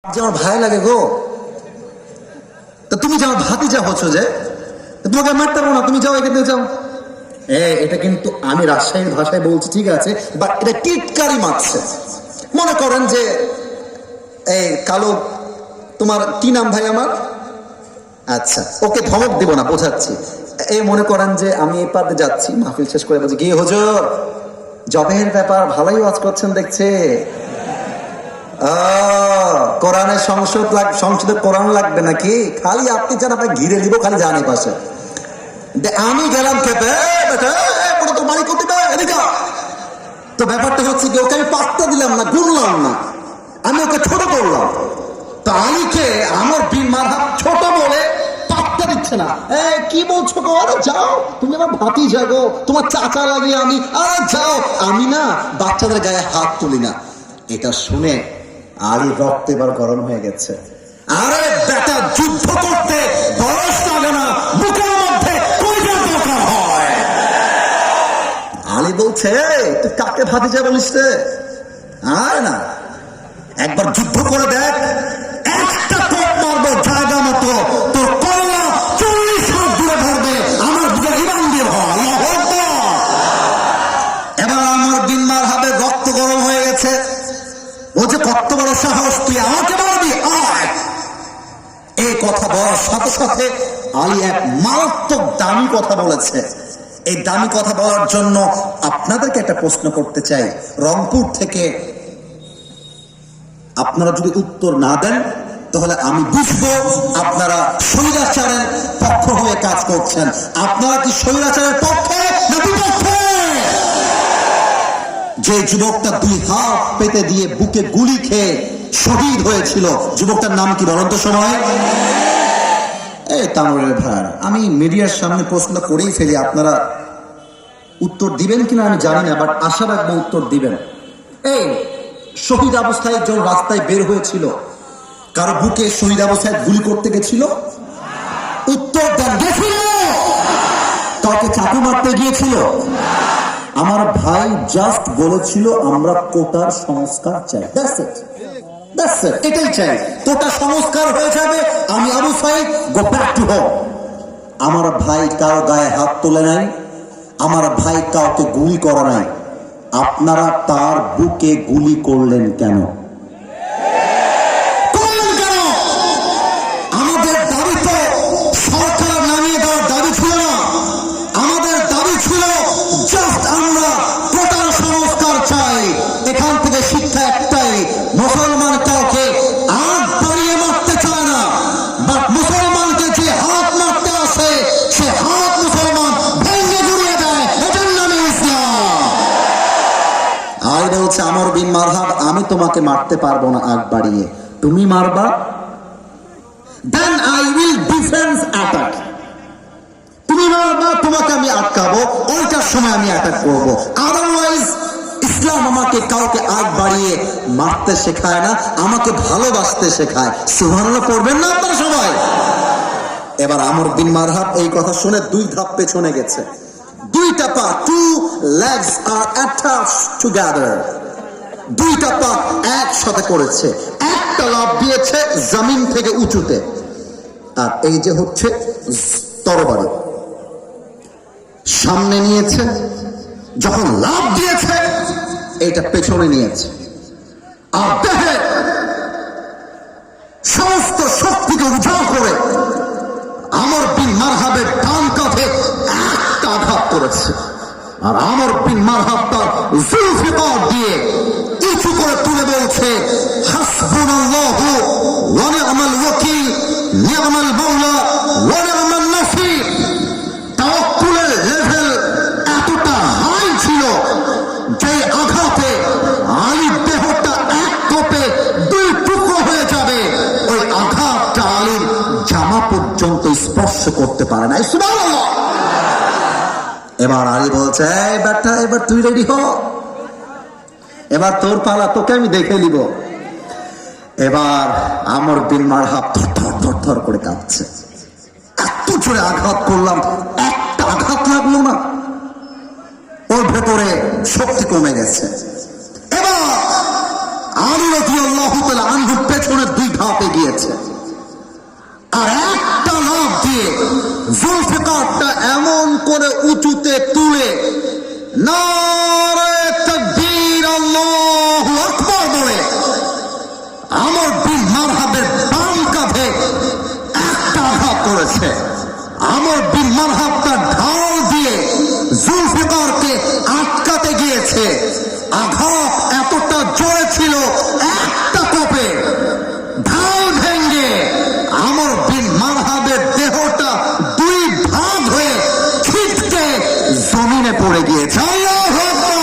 যে আমার ভাই লাগে গো, তা তুমি যে আমার ভাতিজা হচ্ছ যে, তোমাকে মারতে পারবো না, তুমি যাও এখান থেকে যাও। এটা কিন্তু আমি রাজশাহীর ভাষায় বলছি, ঠিক আছে, বাট এটা টিটকারি মারছে। মনে করেন যে এই কালো, তোমার কি নাম ভাই আমার? আচ্ছা, ওকে ধমক দিব না, বোঝাচ্ছি। এই মনে করেন যে আমি এই পাতে যাচ্ছি, মাহফিল শেষ করে বলছি, গিয়ে হুজুর জবের ব্যাপার ভালোই ওয়াজ করছেন দেখছে, কোরআনের সংসদে কোরআন লাগবে নাকি? খালি আপনি চান আপনাকে ঘিরে দিব, খালি জানি পাশে। আমি গেলাম খেতে, তো মারি করতে তো ব্যাপারটা হচ্ছে কি, ওকে আমি পাত্তা দিলাম না, গুনলাম না, আমি ওকে ছোট করলাম। তো আলীকে আমার বিন মারহাব ছোট বলে পাত্তা দিচ্ছে না। কি বলছো গো? আরে যাও, তুমি আমার ভাতিজা গো, তোমার চাচা লাগে আমি, আরে যাও। আমি না বাচ্চাদের গায়ে হাত তুলি না। এটা শুনে আলী রক্ত এবার গরম হয়ে গেছে। আরে বেটা, যুদ্ধ করতে বয়স লাগে না, বুকের মধ্যে কয়টা দরকার হয়। আলী বলছে, তুই কাকে ভাতিজা বলিস রে? আরে না, একবার যুদ্ধ করে দেখ, একটা কোপ মারবো জায়গা মতো, তোর কয়লা 40 হাত দূরে ধরবে, আমার দিকে ইমান দিয়ে হয়। এবার আমার বিন মারহাবের রক্ত গরম হয়ে গেছে। ও যে কত বড় সাহস, তুই আমাকে মারবি? এই কথা বলার সাথে সাথে আলী এক মারাত্মক দামি কথা বলেছে। এই দামি কথা বলার জন্য আপনাদেরকে একটা প্রশ্ন করতে চাই। রংপুর থেকে আপনারা যদি উত্তর না দেন, তাহলে আমি বুঝবো আপনারা স্বৈরাচারের পক্ষ হয়ে কাজ করছেন। আপনারা কি স্বৈরাচারের পক্ষে না বিপক্ষে? যে যুবকটা 2 হাত পেতে দিয়ে বুকে গুলি খেয়ে শহীদ হয়েছিল, যুবকটার নাম কি বলন্ত সময়? তামিলের ভাই, আমি মিডিয়ার সামনে প্রশ্ন করেই ফেলি, আপনারা উত্তর দিবেন কিনা আমি জানি না, বাট আশা রাখবো উত্তর দিবেন। শহীদ অবস্থায় যখন রাস্তায় বের হয়েছিল, কারো বুকে শহীদ অবস্থায় গুলি করতে গেছিল? উত্তর দেন, গেছিল? কাউকে চাকু মারতে গিয়েছিল? আমার ভাই জাস্ট বলেছিল আমরা কোটার সংস্কার চাই, এটাই চাই। কোটা সংস্কার হয়ে যাবে, আমি Abu Saeed go back to home. আমার ভাই কারো গায়ে হাত তোলে নাই, আমার ভাই কাউকে গুলি করে নাই। আপনারা তার বুকে গুলি করলেন কেন? আমাদের দাবি তো সরকার নামিয়ে দেওয়ার দাবি ছিল না, আমাদের দাবি ছিল জাস্ট আমরা টোটাল সংস্কার চাই। এখান থেকে শিক্ষা একটাই, মুসলমান কাউকে হাত বাড়িয়ে মারতে চায় না, বাট মুসলমানকে যে হাত মারতে আসে সে হাত মুসলমান ভেঙে গুড়িয়ে দেয়। এটার নামে ইসলাম। আর বলছে আমর বিন মারহাব, আমি তোমাকে মারতে পারবো না আগ বাড়িয়ে, তুমি মারবা, then I will defence attack. তুমি মারবা, তোমাকে আমি আটকাবো, ওইটার সময় আমি অ্যাটাক করবো। আদারওয়াইজ ইসলাম আমাকে কাউকে আগ বাড়িয়ে মারতে শেখায় না, আমাকে ভালোবাসতে শেখায়। সুবহানাল্লাহ পড়বেন না আপনারা সবাই? এবার আমর বিন মারহাব এই কথা শুনে 2 ধাপ পেছনে গেছে। 2টা পা, 2 legs are attached together, 2টা পা একসাথে করেছে, একটা লাফ দিয়েছে জমিন থেকে উঁচুতে। আর এই যে হচ্ছে তরবারি সামনে নিয়েছে, যখন লাফ দিয়েছে এইটা পেছনে নিয়েছে, আর দেহে সমস্ত শক্তিকে উজাড় করে আমর বিন মারহাবের ডান কাঁধে একটা আঘাত করেছে। আর আমর বিন মারহাব তার জুলফিকার দিয়ে উঁচু করে তুলে বলছে, হাসবুনাল্লাহু ওয়া নি'মাল ওয়াকিল, নি'মাল মাওলা ওয়া নি'মান নাসির। তাওয়াক্কুলের লেভেল এতটা হাই ছিল যে আঘাতে আলীর দেহটা এক কোপে 2 টুকরো হয়ে যাবে। ওই আঘাতটা আলীর জামা পর্যন্ত স্পর্শ করতে পারে না। সুবহানাল্লাহ। এবার আলী বলছে, এই ব্যাটা, এবার তুই রেডি হ, এবার তোর পালা, তোকে আমি দেখে নিব। এবার আমর বিন মারহাব থর করে কাঁপছে। এত জোরে আঘাত করলাম, একটা আঘাত লাগলো না, ওর ভেতরে শক্তি কমে গেছে। এবার আলী রাদিয়াল্লাহু তাআলা আনহুর পেছনে 2 ধাপ এগিয়েছে, আর একটা লাফ দিয়ে জুলফিকারটা এমন করে উঁচুতে তুলে নারে তাকবীর আল্লাহু আকবার বলে আমর বিন মারহাবের বাম কাঁধে একটা আঘাত করেছে। আমর বিন মারহাব তার ঢাল দিয়ে জুলফিকারকে আটকাতে গিয়েছে। আঘাত এতটা জোরে ছিল, একটা কোপে ঢাল ভেঙে আমর বিন মারহাবের দেহটা 2 ভাগ হয়ে ছিটকে জমিনে পড়ে গিয়েছে। আল্লাহু আকবার।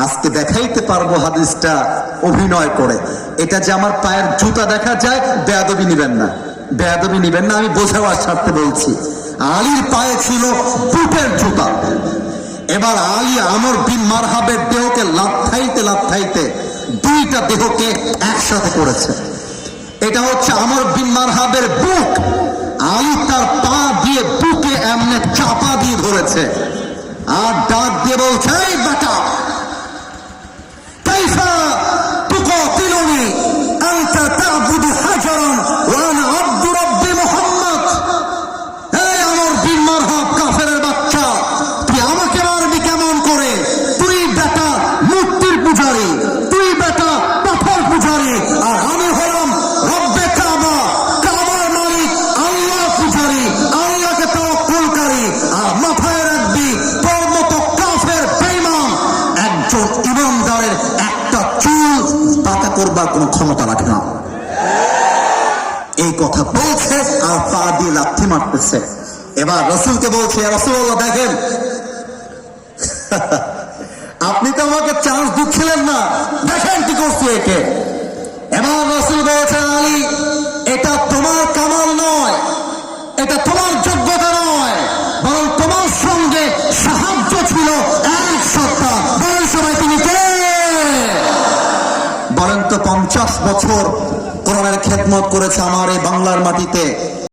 আজকে দেখাইতে পারবো হাদিসটা অভিনয় করে। এটা যে আমার পায়ের জুতা দেখা যায়, বেয়াদবি নিবেন না, বেয়াদবি নিবেন না, আমি বোঝাবার স্বার্থে বলছি। আলীর পায়ে ছিল বুটের জুতা। এবার আলী আমর বিন মারহাবের দেহকে লাথাইতে লাথাইতে 2টা দেহকে একসাথে করেছে। এটা হচ্ছে আমর বিন মারহাবের বুক। আলী তার পা দিয়ে বুকে এমনে চাপা দিয়ে ধরেছে আর ডাক দিয়ে বলছে, এই বেটা, কাইফা তুকাতিলুনি আনতা তা'বুদু হাজারান ওয়া আনা আবদু রাব্বি মুহাম্মদ। এই আমর বিন মারহাব কাফেরের বাচ্চা, তুই আমাকে মারবি কেমন করে? তুই বেটা মূর্তির পূজারী, তুই বেটা পাথর পূজারী, আর আমি হলাম রব্বে কাবা, কাবার মালিক, আল্লাহ পূজারী, আল্লাহকে তাওয়াক্কুলকারী। আর মাথায় রাখবি, তোর মতো কাফের বেঈমান একজন ইমানদারের একটা চুল বাঁকা করবার কোনো ক্ষমতা রাখে না। এই কথা বলছে আর পা দিয়ে লাথি মারতেছে। এবার রাসূলকে বলছে, ইয়া রাসূলুল্লাহ, দেখেন আপনি তো আমাকে চান্স দিচ্ছিলেন না, দেখেন কি করছে একে। এবার রাসূল বলছেন, আলী, এটা তোমার কামাল নয়, এটা তোমার যোগ্যতা নয়, বরং তোমার সঙ্গে সাহায্য ছিল এক সত্তা। বলেন সবাই, তিনি কে? বলেন তো 50 বছর কোরআনের খেদমত করেছে আমার এই বাংলার মাটিতে।